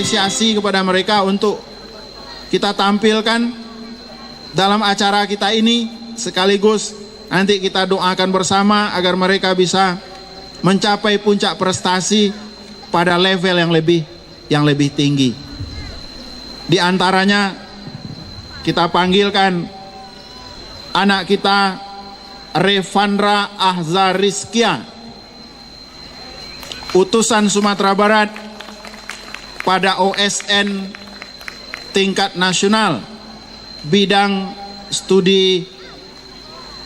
apresiasi kepada mereka untuk kita tampilkan dalam acara kita ini, sekaligus nanti kita doakan bersama agar mereka bisa mencapai puncak prestasi pada level yang lebih tinggi. Di antaranya kita panggilkan anak kita Revandra Ahzarizkia, utusan Sumatera Barat pada OSN tingkat nasional bidang studi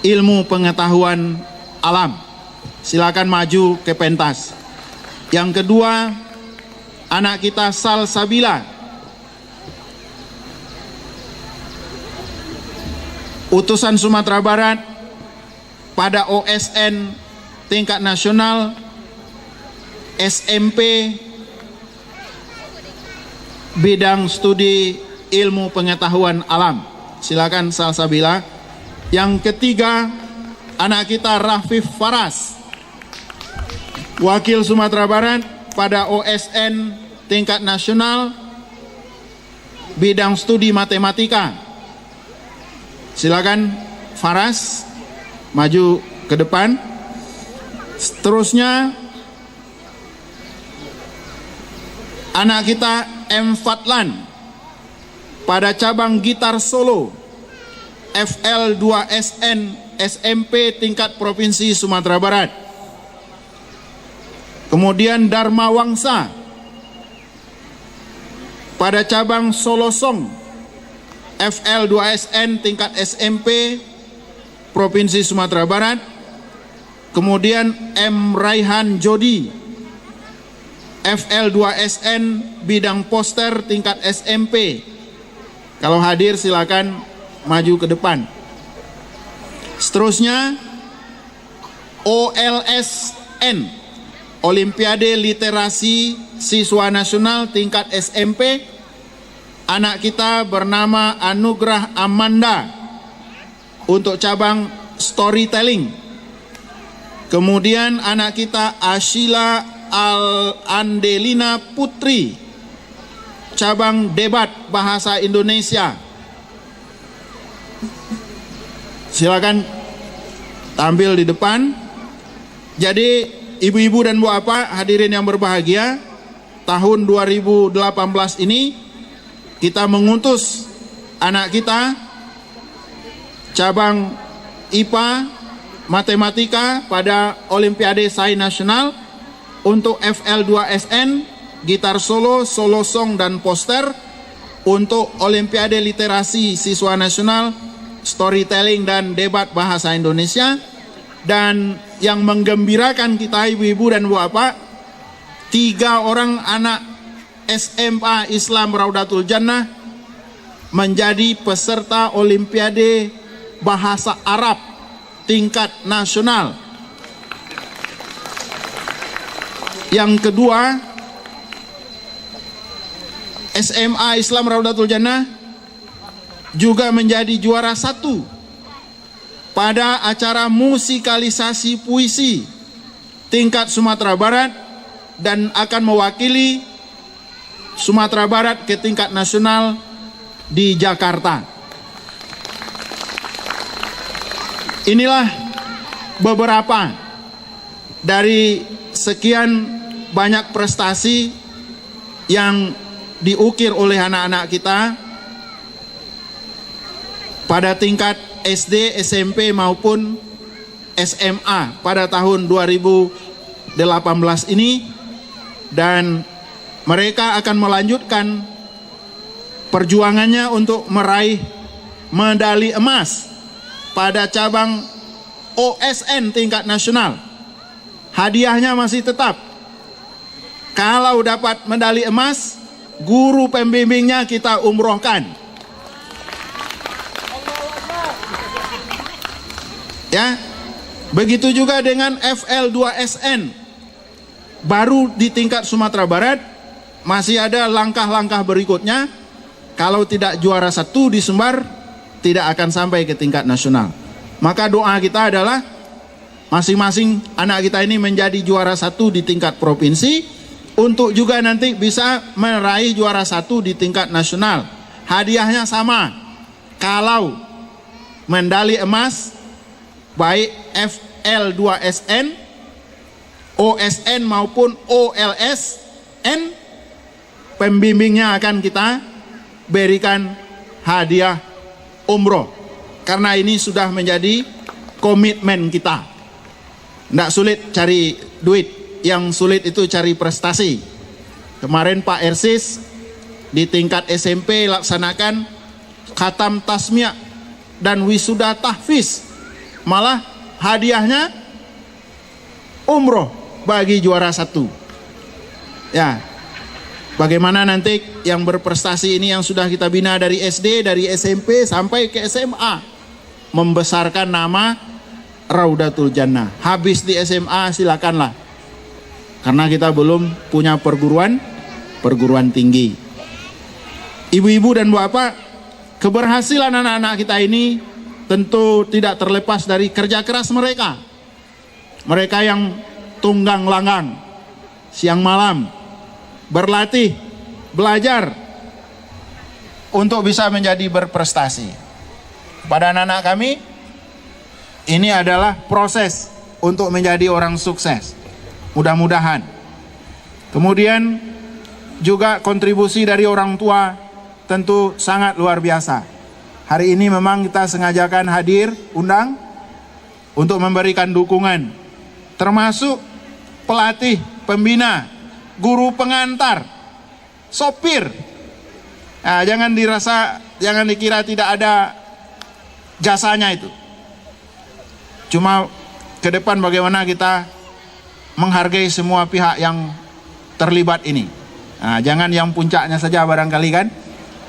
ilmu pengetahuan alam. Silakan maju ke pentas. Yang kedua, anak kita Salsabila, utusan Sumatera Barat pada OSN tingkat nasional SMP bidang studi ilmu pengetahuan alam. Silakan Salsabila. Yang ketiga, anak kita Rafif Faras, wakil Sumatera Barat pada OSN tingkat nasional bidang studi matematika. Silakan Faras maju ke depan. Seterusnya anak kita M. Fatlan pada cabang gitar solo FL2SN SMP tingkat Provinsi Sumatera Barat. Kemudian Dharma Wangsa pada cabang solo song FL2SN tingkat SMP Provinsi Sumatera Barat. Kemudian M. Raihan Jodi FL2SN bidang poster tingkat SMP. Kalau hadir silakan maju ke depan. Seterusnya OLSN, Olimpiade Literasi Siswa Nasional tingkat SMP. Anak kita bernama Anugrah Amanda untuk cabang storytelling. Kemudian anak kita Ashila Al-Andelina Putri, cabang debat bahasa Indonesia. Silakan tampil di depan. Jadi ibu-ibu dan bapak hadirin yang berbahagia, tahun 2018 ini kita mengutus anak kita cabang IPA Matematika pada Olimpiade Sains Nasional untuk FL2SN, gitar solo, solo song dan poster, untuk Olimpiade Literasi Siswa Nasional, storytelling dan debat bahasa Indonesia. Dan yang menggembirakan kita ibu-ibu dan bapak, 3 orang anak SMA Islam Raudatul Jannah menjadi peserta Olimpiade Bahasa Arab tingkat nasional. Yang kedua, SMA Islam Raudatul Jannah juga menjadi juara 1 pada acara musikalisasi puisi tingkat Sumatera Barat dan akan mewakili Sumatera Barat ke tingkat nasional di Jakarta. Inilah beberapa dari sekian banyak prestasi yang diukir oleh anak-anak kita pada tingkat SD, SMP maupun SMA pada tahun 2018 ini, dan mereka akan melanjutkan perjuangannya untuk meraih medali emas pada cabang OSN tingkat nasional. Hadiahnya masih tetap. Kalau dapat medali emas, guru pembimbingnya kita umrohkan. Ya, begitu juga dengan FL2SN. Baru di tingkat Sumatera Barat, masih ada langkah-langkah berikutnya. Kalau tidak juara 1 di Sumbar, tidak akan sampai ke tingkat nasional. Maka doa kita adalah masing-masing anak kita ini menjadi juara 1 di tingkat provinsi, untuk juga nanti bisa meraih juara 1 di tingkat nasional. Hadiahnya sama. Kalau medali emas baik FL2SN, OSN maupun OLSN, pembimbingnya akan kita berikan hadiah umroh. Karena ini sudah menjadi komitmen kita. Tidak sulit cari duit, yang sulit itu cari prestasi. Kemarin Pak Ersis di tingkat SMP laksanakan khatam tasmiyah dan wisuda tahfiz. Malah hadiahnya umroh bagi juara 1. Ya, bagaimana nanti yang berprestasi ini yang sudah kita bina dari SD, dari SMP sampai ke SMA, membesarkan nama Raudatul Jannah. Habis di SMA silakanlah, karena kita belum punya perguruan tinggi. Ibu-ibu dan bapak, keberhasilan anak-anak kita ini tentu tidak terlepas dari kerja keras mereka. Mereka yang tunggang langgang, siang malam, berlatih, belajar, untuk bisa menjadi berprestasi. Pada anak-anak kami, ini adalah proses untuk menjadi orang sukses. Mudah-mudahan. Kemudian juga kontribusi dari orang tua tentu sangat luar biasa. Hari ini memang kita sengajakan hadir, undang, untuk memberikan dukungan, termasuk pelatih, pembina, guru pengantar, sopir. Nah, jangan dikira tidak ada jasanya itu. Cuma ke depan bagaimana kita menghargai semua pihak yang terlibat ini. Nah, jangan yang puncaknya saja barangkali kan.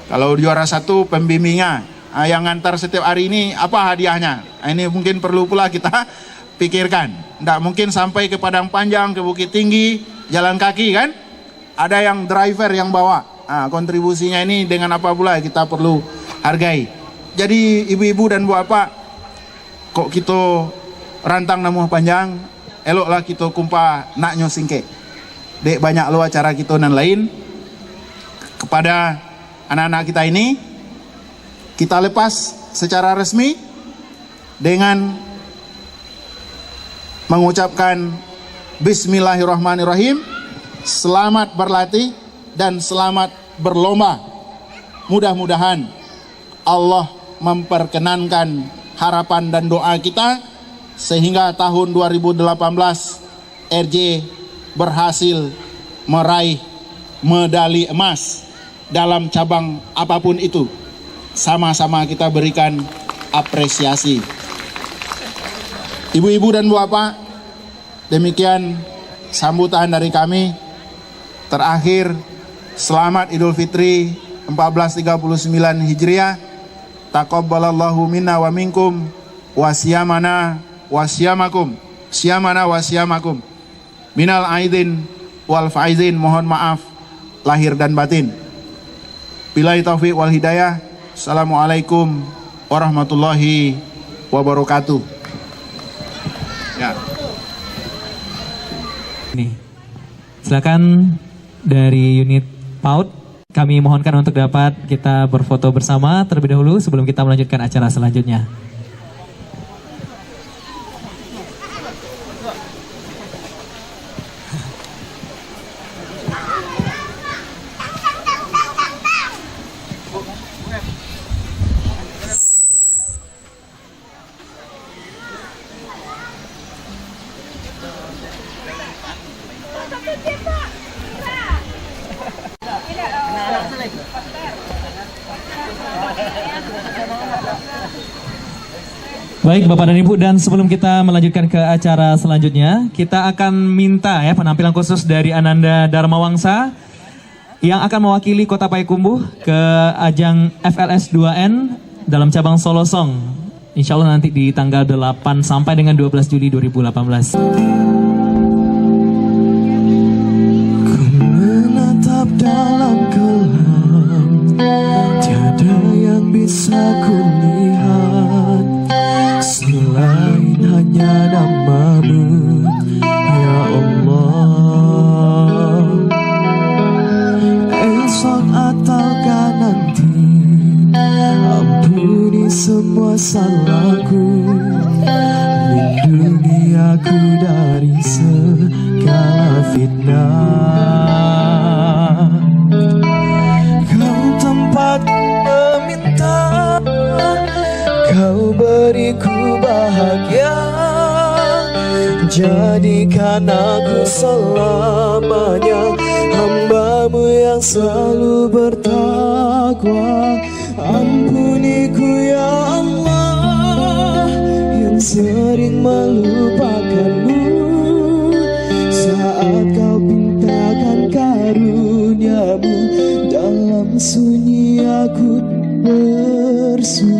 Kalau juara 1 pembimbingnya, yang ngantar setiap hari ini apa hadiahnya? Nah, ini mungkin perlu pula kita pikirkan. Tidak mungkin sampai ke Padang Panjang, ke Bukit Tinggi, jalan kaki kan. Ada yang driver yang bawa. Nah, kontribusinya ini dengan apa pula kita perlu hargai. Jadi ibu-ibu dan bapak, kok kita rantang namuh panjang, eloklah kita kumpa naknyo singke. Dek banyak lo acara kita dan lain. Kepada anak-anak kita ini, kita lepas secara resmi dengan mengucapkan Bismillahirrahmanirrahim. Selamat berlatih dan selamat berlomba. Mudah-mudahan Allah memperkenankan harapan dan doa kita sehingga tahun 2018 RJ berhasil meraih medali emas dalam cabang apapun itu. Sama-sama kita berikan apresiasi. Ibu-ibu dan bapak, demikian sambutan dari kami. Terakhir, selamat Idul Fitri 1439 Hijriah. Taqabbalallahu minna wa minkum wa siyamana wa siyamakum. Siyamana wa siyamakum. Minal aidin wal faizin, mohon maaf lahir dan batin. Billahi taufiq wal hidayah. Assalamualaikum warahmatullahi wabarakatuh. Ya. Nih, silakan dari unit PAUD, kami mohonkan untuk dapat kita berfoto bersama terlebih dahulu sebelum kita melanjutkan acara selanjutnya. Baik Bapak dan Ibu, dan sebelum kita melanjutkan ke acara selanjutnya, kita akan minta ya penampilan khusus dari Ananda Dharmawangsa yang akan mewakili Kota Payakumbuh ke ajang FLS 2N dalam cabang solo song. Insya Allah nanti di tanggal 8 sampai dengan 12 Juli 2018. Ku menatap dalam kelam, tiada yang bisa ku lihat selain hanya namamu, ya Allah. Jadikan aku selamanya hamba-Mu yang selalu bertakwa. Ampuniku ya Allah yang sering melupakan-Mu saat Kau pintakan karunia-Mu. Dalam sunyi aku bersujud.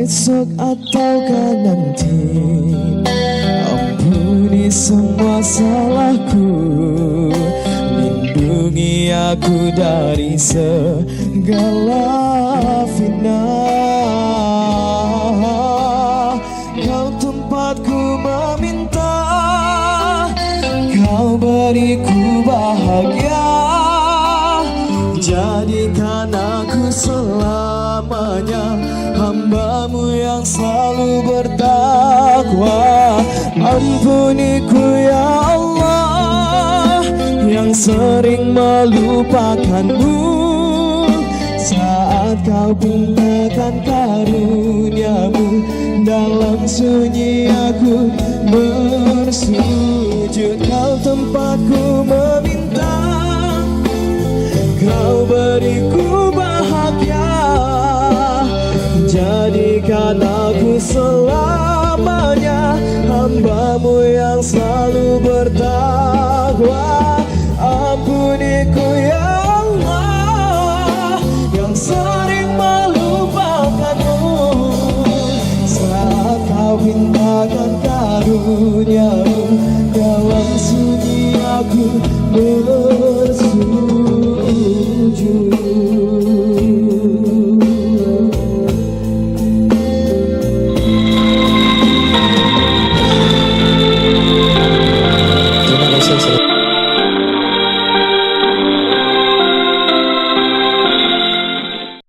Esok ataukah nanti, ampuni semua salahku, lindungi aku dari segala fitnah. Kau tempatku meminta, Kau beriku bahagia. Jadikan aku selamanya hamba-Mu yang selalu bertakwa. Ampuniku ya Allah yang sering melupakan-Mu saat Kau pintakan karunia-Mu. Dalam sunyi aku bersujud. Kau tempatku meminta, Kau beriku bahagia. Jadikan aku selamanya hamba-Mu yang selalu bertakwa. Ampuniku ya Allah yang selalu